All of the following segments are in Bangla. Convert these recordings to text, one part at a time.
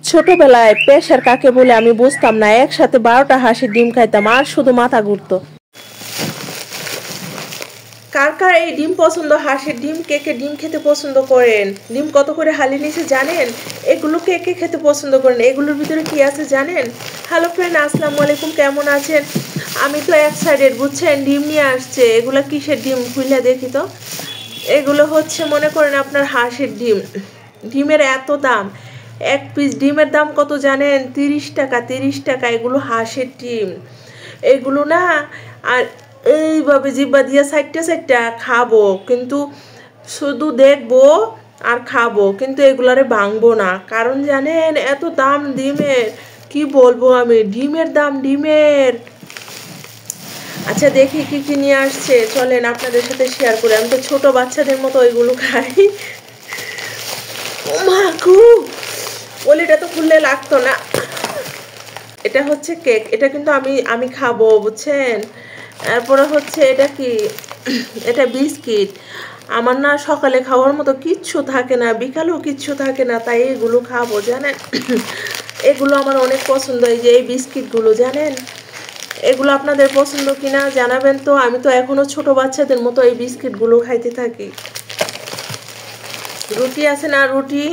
ছোটবেলায় প্রেসার কাকে বলে আমি বুঝতাম না, একসাথে 12টা হাঁসের ডিম খাইতাম আর শুধু মাথা ঘুরতো। কার কার এই ডিম পছন্দ, হাঁসের ডিম? কে কে ডিম খেতে পছন্দ করেন? ডিম কত করে হালি নিচে জানেন? এগুলো কে কে খেতে পছন্দ করেন? এগুলোর ভিতরে কি আছে জানেন? হ্যালো ফ্রেন্ড, আসসালামু আলাইকুম, কেমন আছেন? আমি তো এক্সাইটেড, বুঝছেন? ডিম নিয়ে আসছে। এগুলো কিসের ডিম খুলে দেখি তো। এগুলো হচ্ছে মনে করেন আপনার হাঁসের ডিম। ডিমের এত দাম, এক পিস ডিমের দাম কত জানেন? 30 টাকা। 30 টাকা। এগুলো হাঁসের ডিম। এগুলো না আর এইভাবে জিব্বা দিয়ে সাইডটা সাইডটা খাবো, কিন্তু শুধু দেখবো আর খাবো, কিন্তু এগুলারে ভাঙবো না। কারণ জানেন এত দাম ডিমের, কি বলবো আমি, ডিমের দাম ডিমের। আচ্ছা দেখি কি কি নিয়ে আসছে, চলেন আপনাদের সাথে শেয়ার করি। আমি তো ছোট বাচ্চাদের মতো ওইগুলো খাই। ও মা গো, ওলিটা তো খুললে লাগতো না। এটা হচ্ছে কেক, এটা কিন্তু আমি খাবো, বুঝছেন? তারপরে হচ্ছে এটা কি, এটা বিস্কিট। আমার না সকালে খাওয়ার মতো কিচ্ছু থাকে না, বিকালেও কিচ্ছু থাকে না, তাই এগুলো খাবো জানেন। এগুলো আমার অনেক পছন্দ, এই যে এই বিস্কিটগুলো জানেন। এগুলো আপনাদের পছন্দ কিনা জানাবেন তো। আমি তো এখনো ছোট বাচ্চাদের মতো এই বিস্কিটগুলো খাইতে থাকি। রুটি আছে না, রুটি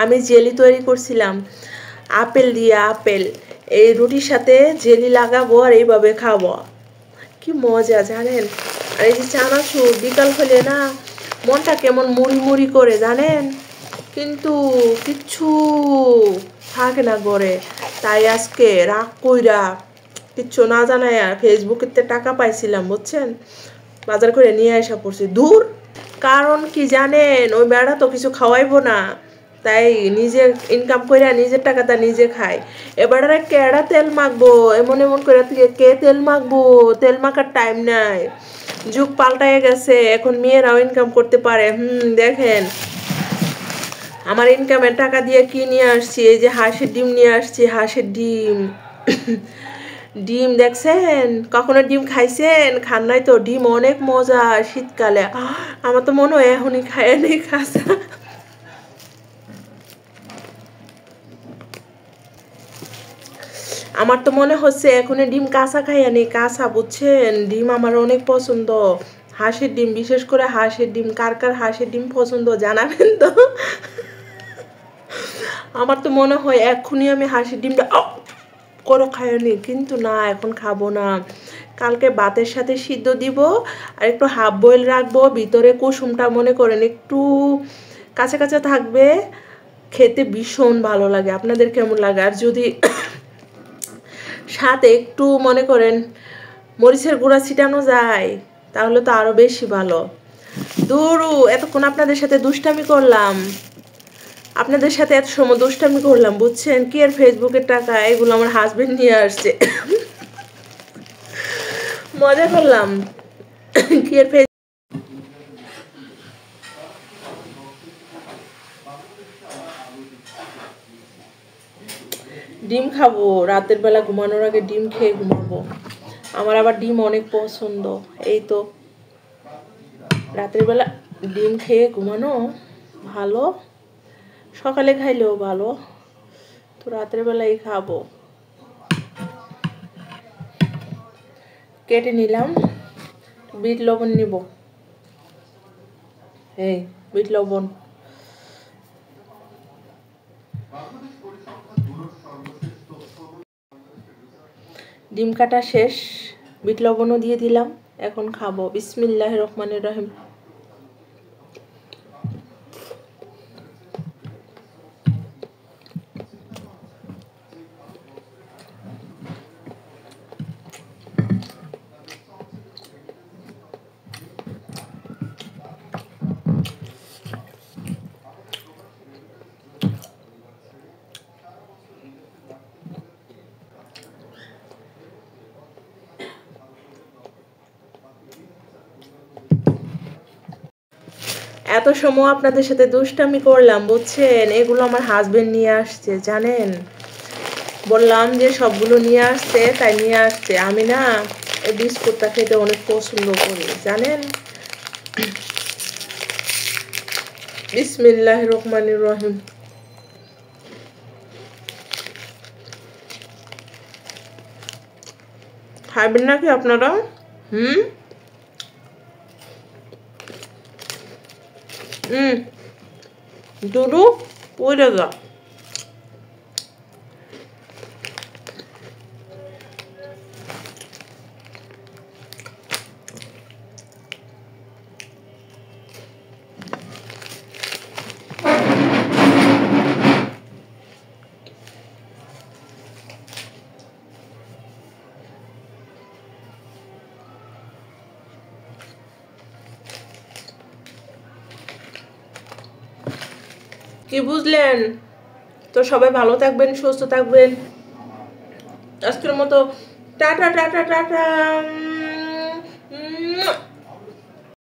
আমি জেলি তৈরি করছিলাম আপেল দিয়ে। আপেল এই রুটির সাথে জেলি লাগাবো আর এইভাবে খাবো, কি মজা জানেন। আর এই যে চানাচুর, বিকাল হলে না মনটা কেমন মুড়ি মুড়ি করে জানেন, কিন্তু কিচ্ছু থাকে না ঘরে। তাই আজকে রাগ কইরা কিচ্ছু না জানাই ফেসবুকেতে টাকা পাইছিলাম, বুঝছেন, বাজার করে নিয়ে আসা পড়ছি দূর। কারণ কি জানেন, ওই বেড়া তো কিছু খাওয়াইবো না, তাই নিজের ইনকাম করে নিজের টাকাটা নিজে খাই। এবার কেডা তেল মাখবো, এমন এমন করে কে তেল মাখবো? তেল মাখার টাইম নাই, যুগ পাল্টায় গেছে, এখন মেয়েরাও ইনকাম করতে পারে। দেখেন আমার ইনকামের টাকা দিয়ে কি নিয়ে আসছি, এই যে হাঁসের ডিম নিয়ে আসছি, হাঁসের ডিম। ডিম দেখছেন? কখনো ডিম খাইছেন? খান নাই তো? ডিম অনেক মজা শীতকালে। আমার তো মনে হয় এখনই খায় নেই খাসা। আমার তো মনে হচ্ছে এখনই ডিম কাঁচা খাইয়া নেই, কাঁচা, বুঝছেন? ডিম আমার অনেক পছন্দ, হাঁসের ডিম, বিশেষ করে হাঁসের ডিম। কার কার হাঁসের ডিম পছন্দ জানাবেন তো। আমার তো মনে হয় এখনই আমি হাঁসের ডিমটা করে খাইনি, কিন্তু না, এখন খাবো না। কালকে ভাতের সাথে সিদ্ধ দিব আর একটু হাফ বয়েল রাখবো, ভিতরে কুসুমটা মনে করেন একটু কাঁচা কাঁচা থাকবে, খেতে ভীষণ ভালো লাগে। আপনাদের কেমন লাগে? আর যদি সাথে একটু মনে করেন মরিচের গুঁড়া ছিটানো যায় তাহলে তো আরো বেশি ভালো। দূরু, এতক্ষণ আপনাদের সাথে দুষ্টামি করলাম, আপনাদের সাথে এত সময় দুষ্টামি করলাম, বুঝছেন? কি আর ফেসবুকের টাকা, এগুলো আমার হাজবেন্ড নিয়ে আসছে, মজা করলাম। কি আর ডিম খাবো রাতের বেলা, ঘুমানোর আগে ডিম খেয়ে ঘুমাবো। আমার আবার ডিম অনেক পছন্দ। এই তো রাতের বেলা ডিম খেয়ে ঘুমানো ভালো, সকালে খাইলেও ভালো, তো রাতের বেলায় খাবো। কেটে নিলাম, বিট লবণ নিব, এই বিট লবণ। ডিম কাটা শেষ, বিট লবণও দিয়ে দিলাম, এখন খাবো। বিসমিল্লাহির রহমানির রহিম। এত সময় আপনাদের সাথে দুষ্টামি করলাম, বুঝছেন? এগুলো আমার হাজবেন্ড নিয়ে আসছে জানেন, বললাম যে সবগুলো নিয়ে আসছে, তাই নিয়ে আসছে। আমি না এই বিস্কুটটা খেতে অনেক পছন্দ করি জানেন। বিসমিল্লাহির রহমানির রহিম। খাবেন নাকি আপনারা? দুরু পড়ে যা। কি বুঝলেন? তো সবাই ভালো থাকবেন, সুস্থ থাকবেন। আজকের মতো টাটা টাটা টাটা।